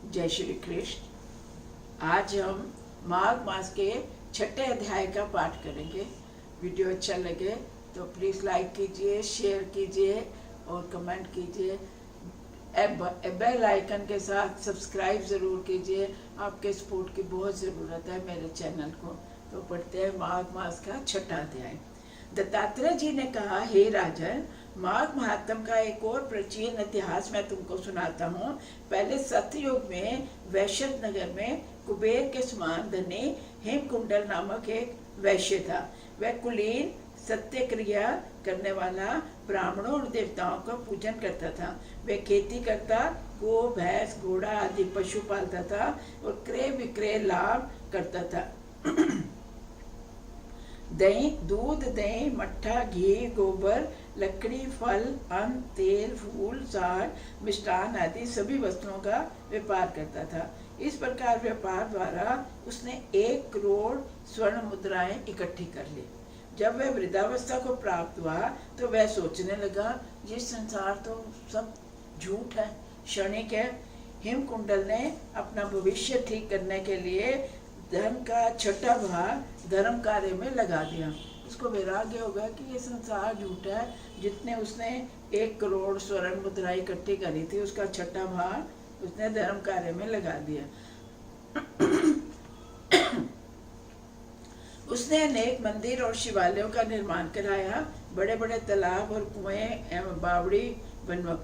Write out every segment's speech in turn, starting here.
जय श्री कृष्ण। आज हम माघ मास के छठे अध्याय का पाठ करेंगे। वीडियो अच्छा लगे तो प्लीज़ लाइक कीजिए, शेयर कीजिए और कमेंट कीजिए। बेल आइकन के साथ सब्सक्राइब ज़रूर कीजिए। आपके सपोर्ट की बहुत ज़रूरत है मेरे चैनल को। तो पढ़ते हैं माघ मास का छठा अध्याय। दत्तात्रेय जी ने कहा, हे राजन, माघ महात्म का एक और प्राचीन इतिहास मैं तुमको सुनाता हूँ। पहले सतयुग में वैश्य नगर में कुबेर के समान धनी हेमकुंडल नामक एक वैश्य था। वह कुलीन, सत्य क्रिया करने वाला, ब्राह्मणों और देवताओं का पूजन करता था। वह खेती करता, गो, भैंस, घोड़ा आदि पशु पालता था और क्रय विक्रय लाभ करता था। दही, दूध, दही, मट्ठा, घी, गोबर, लकड़ी, फल, अन्न, तेल, फूल, साग, मिष्टान आदि सभी वस्तुओं का व्यापार करता था। इस प्रकार व्यापार द्वारा उसने 1 करोड़ स्वर्ण मुद्राएं इकट्ठी कर ली। जब वह वृद्धावस्था को प्राप्त हुआ तो वह सोचने लगा, ये संसार तो सब झूठ है, क्षणिक है। हेमकुंडल ने अपना भविष्य ठीक करने के लिए धन का छठा भाग धर्म कार्य में लगा दिया। उसको वैराग्य हो गया कि ये संसार झूठा है। जितने उसने 1 करोड़ स्वर्ण मुद्राएं इकट्ठी करी थी, उसका छठा भाग उसने धर्म कार्य में लगा दिया। उसने अनेक मंदिर और शिवालयों का निर्माण कराया, बड़े बड़े तालाब और कुएं एवं बावड़ी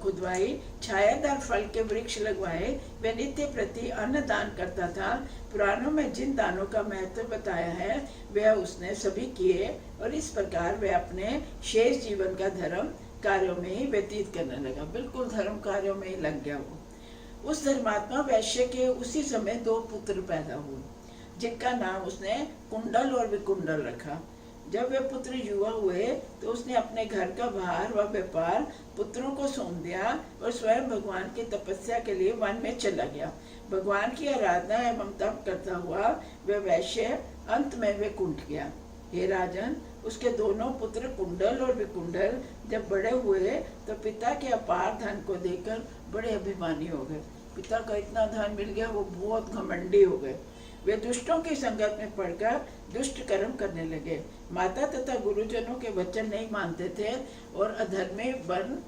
खुदवाई, छायादार फल के वृक्ष लगवाए। वह नित्य प्रति अन्न दान करता था। पुराणों में जिन दानों का महत्व बताया है वह उसने सभी किए और इस प्रकार वह अपने शेष जीवन का धर्म कार्यों में ही व्यतीत करने लगा। बिल्कुल धर्म कार्यों में ही लग गया वो। उस धर्मात्मा वैश्य के उसी समय 2 पुत्र पैदा हुए, जिनका नाम उसने कुंडल और विकुंडल रखा। जब वे पुत्र युवा हुए तो उसने अपने घर का भार व व्यापार पुत्रों को सौंप दिया और स्वयं भगवान की तपस्या के लिए वन में चला गया। भगवान की आराधना एवं तप करता हुआ वह वैश्य अंत में वे कुंठ गया। हे राजन, उसके दोनों पुत्र कुंडल और विकुंडल जब बड़े हुए तो पिता के अपार धन को देखकर बड़े अभिमानी हो गए। पिता का इतना धन मिल गया, वो बहुत घमंडी हो गए। वे दुष्टों की संगत में पड़कर दुष्ट कर्म करने लगे। माता तथा गुरुजनों के वचन नहीं मानते थे और अधर्मी बन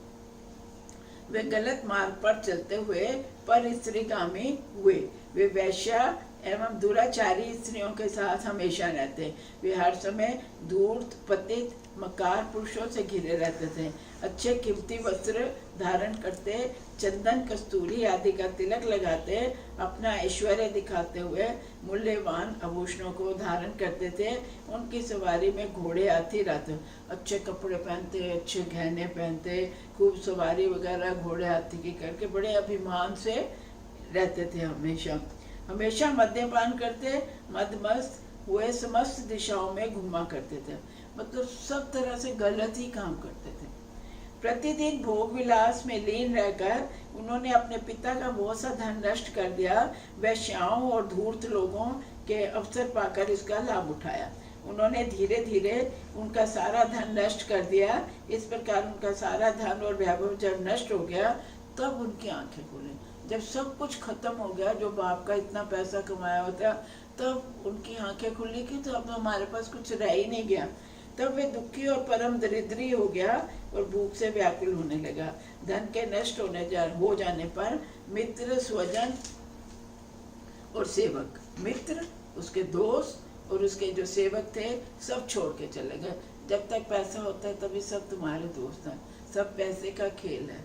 वे गलत मार्ग पर चलते हुए पर स्त्रीगामी हुए। वे वैश्या एवं दुराचारी स्त्रियों के साथ हमेशा रहते। वे हर समय धूर्त, पतित, मकार पुरुषों से घिरे रहते थे। अच्छे कीमती वस्त्र धारण करते, चंदन, कस्तूरी आदि का तिलक लगाते, अपना ऐश्वर्य दिखाते हुए मूल्यवान आभूषणों को धारण करते थे। उनकी सवारी में घोड़े, हाथी, रथ, अच्छे कपड़े पहनते, अच्छे गहने पहनते, खूब सवारी वगैरह घोड़े हाथी की करके बड़े अभिमान से रहते थे। हमेशा मद्यपान करते, मदमस्त हुए समस्त दिशाओं में घूमा करते थे। मतलब सब तरह से गलत ही काम करते थे। प्रतिदिन भोग विलास में लीन रहकर उन्होंने अपने पिता का बहुत सा धन नष्ट कर दिया। वैश्याओं और धूर्त लोगों के अवसर पाकर इसका लाभ उठाया। उन्होंने धीरे धीरे उनका सारा धन नष्ट कर दिया। इस प्रकार उनका सारा धन और वैभव जब नष्ट हो गया तब उनकी आंखें खुली। जब सब कुछ खत्म हो गया, जो बाप का इतना पैसा कमाया होता, तब उनकी आंखें खुली कि तो अब हमारे पास कुछ रह ही नहीं गया। तब वे दुखी और परम दरिद्री हो गया और भूख से व्याकुल होने लगा। धन के नष्ट हो जाने पर मित्र, स्वजन और सेवक, मित्र, उसके दोस्त और उसके जो सेवक थे, सब छोड़ के चले गए। जब तक पैसा होता है तभी सब तुम्हारे दोस्त हैं, सब पैसे का खेल है।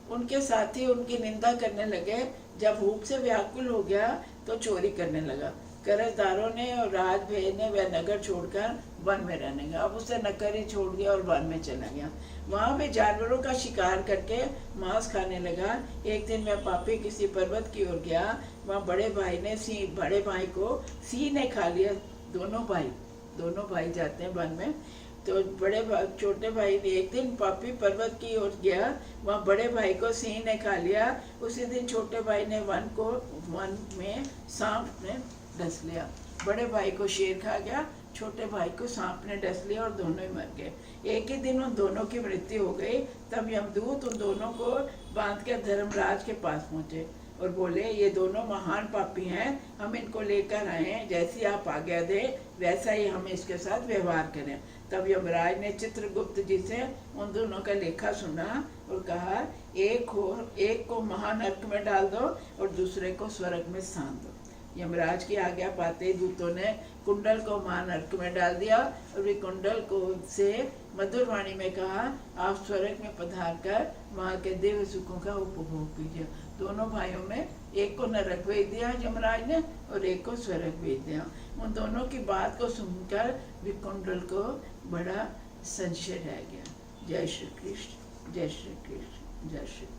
उनके साथी उनकी निंदा करने लगे। जब भूख से व्याकुल हो गया तो चोरी करने लगा। कर्जदारों ने और राजभय ने वह नगर छोड़कर वन में रहने गया। अब उसे नगर ही छोड़ दिया और वन में चला गया। वहाँ वे जानवरों का शिकार करके मांस खाने लगा। एक दिन वह पापी किसी पर्वत की ओर गया। वहाँ बड़े भाई को सिंह ने खा लिया। दोनों भाई जाते हैं वन में। तो छोटे भाई ने एक दिन पापी पर्वत की ओर गया। वहाँ बड़े भाई को सिंह ने खा लिया। उसी दिन छोटे भाई ने वन में सांप ने डस लिया। बड़े भाई को शेर खा गया, छोटे भाई को सांप ने डस लिया और दोनों ही मर गए। एक ही दिन उन दोनों की मृत्यु हो गई। तब यमदूत उन दोनों को बांध कर धर्मराज के पास पहुंचे। और बोले ये दोनों महान पापी हैं, हम इनको लेकर आए हैं, जैसी आप आज्ञा दें वैसा ही हम इसके साथ व्यवहार करें। तब यमराज ने चित्रगुप्त जी से उन दोनों का लेखा सुना और कहा, एक को महानरक में डाल दो और दूसरे को स्वर्ग में स्थान दो। यमराज की आज्ञा पाते ही दूतों ने कुंडल को महानरक में डाल दिया और वे कुंडल को से मधुर वाणी में कहा, आप स्वर्ग में पधार कर वहाँ के दिव्य सुखों का उपभोग कीजिए। दोनों भाइयों में एक को नरक भेज दिया यमराज ने और एक को स्वर्ग भेज दिया। उन दोनों की बात को सुनकर विकुंडल को बड़ा संशय रह गया। जय श्री कृष्ण, जय श्री कृष्ण, जय श्री कृष्ण।